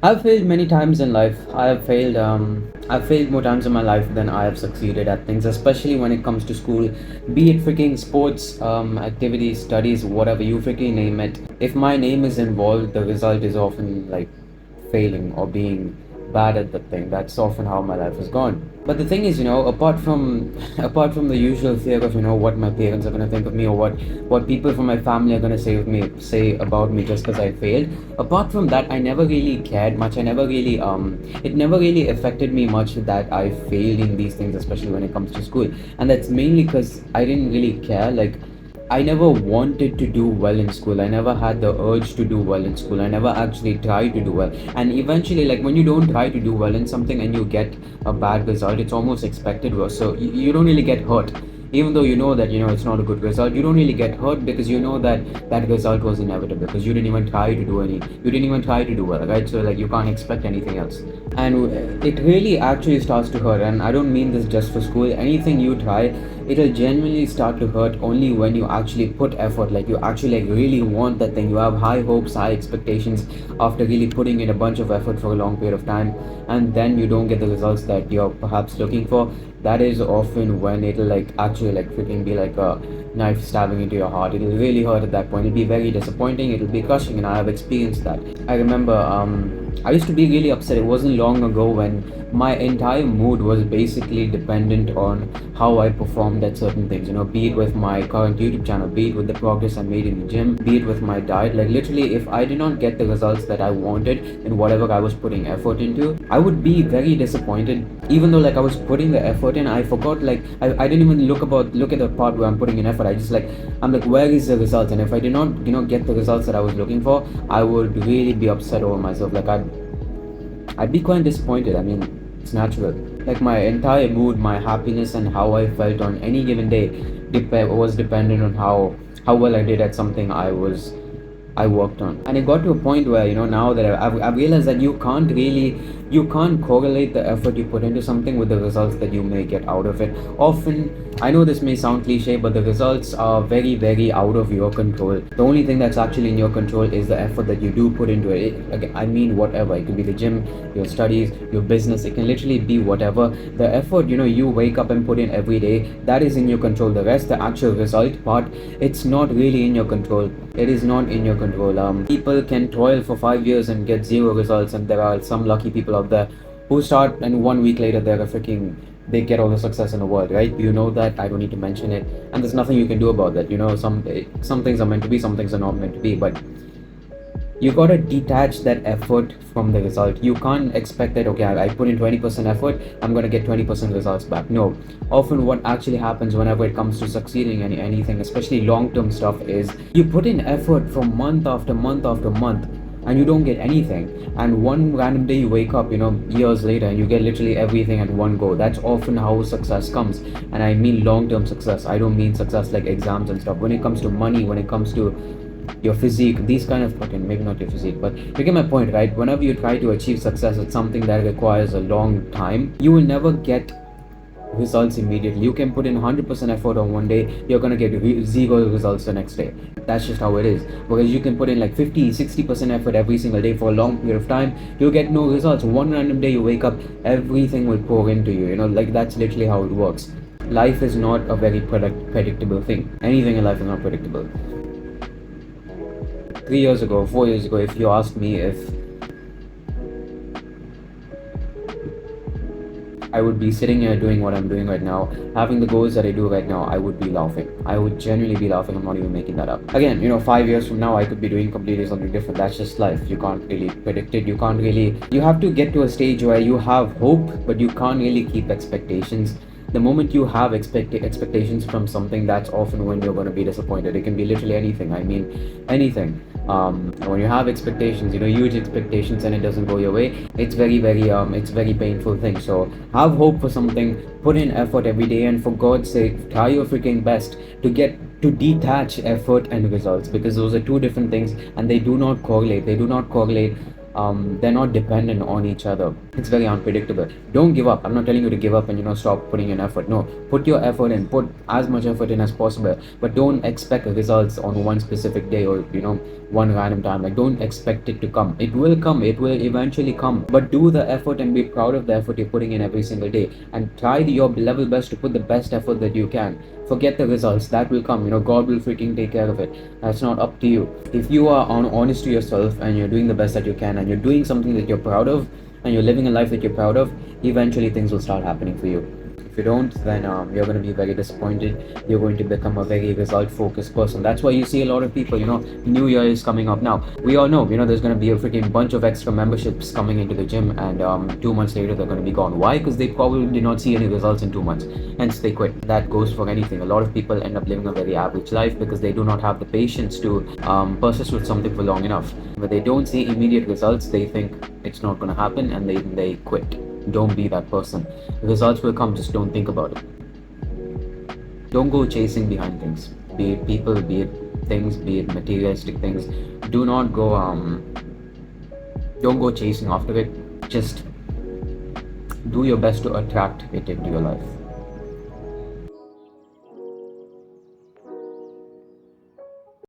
I've failed many times in life. I've failed more times in my life than I have succeeded at things, especially when it comes to school. Be it freaking sports, activities, studies, whatever you freaking name it. If my name is involved, the result is often like failing or being bad at the thing. That's often how my life has gone. But the thing is, apart from apart from the usual fear of what my parents are gonna think of me, or what people from my family are gonna say about me just because I failed. Apart from that, I never really cared much. I never really it never really affected me much that I failed in these things, especially when it comes to school. And that's mainly because I didn't really care. Like, I never wanted to do well in school. I never had the urge to do well in school. I never actually tried to do well. And eventually, like, when you don't try to do well in something and you get a bad result, it's almost expected. So you don't really get hurt. Even though you know that it's not a good result, you don't really get hurt because you know that that result was inevitable, because you didn't even try to you didn't even try to do well, right? So like, you can't expect anything else. And it really actually starts to hurt, and I don't mean this just for school. Anything you try, it'll genuinely start to hurt only when you actually put effort, like you actually like really want that thing. You have high hopes, high expectations after really putting in a bunch of effort for a long period of time, and then you don't get the results that you're perhaps looking for. That is often when it'll like actually like freaking be like a knife stabbing into your heart. It'll really hurt at that point. It'll be very disappointing, it'll be crushing, and I have experienced that. I remember I used to be really upset. It wasn't long ago when my entire mood was basically dependent on how I performed at certain things, be it with my current YouTube channel, be it with the progress I made in the gym, be it with my diet. Like, literally, if I did not get the results that I wanted in whatever I was putting effort into, I would be very disappointed. Even though like I was putting the effort in, I forgot, like I didn't even look at the part where I'm putting in effort. I'm like, where is the results? And if I did not, get the results that I was looking for, I would really be upset over myself. Like, I'd be quite disappointed. I mean, it's natural. Like, my entire mood, my happiness, and how I felt on any given day was dependent on how well I did at something I worked on. And it got to a point where, now that I've realized that you can't correlate the effort you put into something with the results that you may get out of it. Often, I know this may sound cliche, but the results are very, very out of your control. The only thing that's actually in your control is the effort that you do put into it. Again, I mean, whatever. It could be the gym, your studies, your business. It can literally be whatever. The effort, you wake up and put in every day, that is in your control. The rest, the actual result part, it's not really in your control. It is not in your control. People can toil for 5 years and get zero results, and there are some lucky people out there who start and 1 week later they get all the success in the world, right? You know that. I don't need to mention it, and there's nothing you can do about that. Some things are meant to be, some things are not meant to be, but you gotta detach that effort from the result. You can't expect that, okay, I put in 20% effort, I'm gonna get 20% results back. No. Often what actually happens whenever it comes to succeeding in anything, especially long-term stuff, is you put in effort for month after month after month, and you don't get anything. And one random day you wake up, years later, and you get literally everything at one go. That's often how success comes. And I mean long-term success. I don't mean success like exams and stuff. When it comes to money, when it comes to your physique, these kind of, okay, maybe not your physique, but you get my point, right? Whenever you try to achieve success at something that requires a long time, you will never get results immediately. You can put in 100% effort on one day, you're gonna get zero results the next day. That's just how it is. Because you can put in like 50-60% effort every single day for a long period of time, you'll get no results. One random day you wake up, everything will pour into you. Like, that's literally how it works. Life is not a very predictable thing. Anything in life is not predictable. 3 years ago, 4 years ago, if you asked me if I would be sitting here doing what I'm doing right now, having the goals that I do right now, I would be laughing. I would genuinely be laughing. I'm not even making that up. Again, 5 years from now, I could be doing completely something different. That's just life. You can't really predict it. You have to get to a stage where you have hope, but you can't really keep expectations. The moment you have expectations from something, that's often when you're going to be disappointed. It can be literally anything. I mean, anything. When you have expectations, huge expectations, and it doesn't go your way, it's it's very painful thing. So have hope for something, put in effort every day, and for God's sake, try your freaking best to detach effort and results, because those are two different things, and they do not correlate. they're not dependent on each other. It's very unpredictable. Don't give up. I'm not telling you to give up and stop putting in effort. No, put your effort in. Put as much effort in as possible. But don't expect results on one specific day or one random time. Like, don't expect it to come. It will come. It will eventually come. But do the effort and be proud of the effort you're putting in every single day. And try your level best to put the best effort that you can. Forget the results. That will come. God will freaking take care of it. That's not up to you. If you are honest to yourself and you're doing the best that you can and you're doing something that you're proud of and you're living a life that you're proud of, eventually things will start happening for you. If you don't, then you're going to be very disappointed. You're going to become a very result focused person. That's why you see a lot of people, New Year is coming up now. We all know, there's going to be a freaking bunch of extra memberships coming into the gym, and 2 months later they're going to be gone. Why? Because they probably did not see any results in 2 months, hence they quit. That goes for anything. A lot of people end up living a very average life because they do not have the patience to persist with something for long enough. When they don't see immediate results, they think it's not going to happen, and they quit. Don't be that person. Results will come, just don't think about it. Don't go chasing behind things. Be it people, be it things, be it materialistic things. Do not go don't go chasing after it. Just do your best to attract it into your life.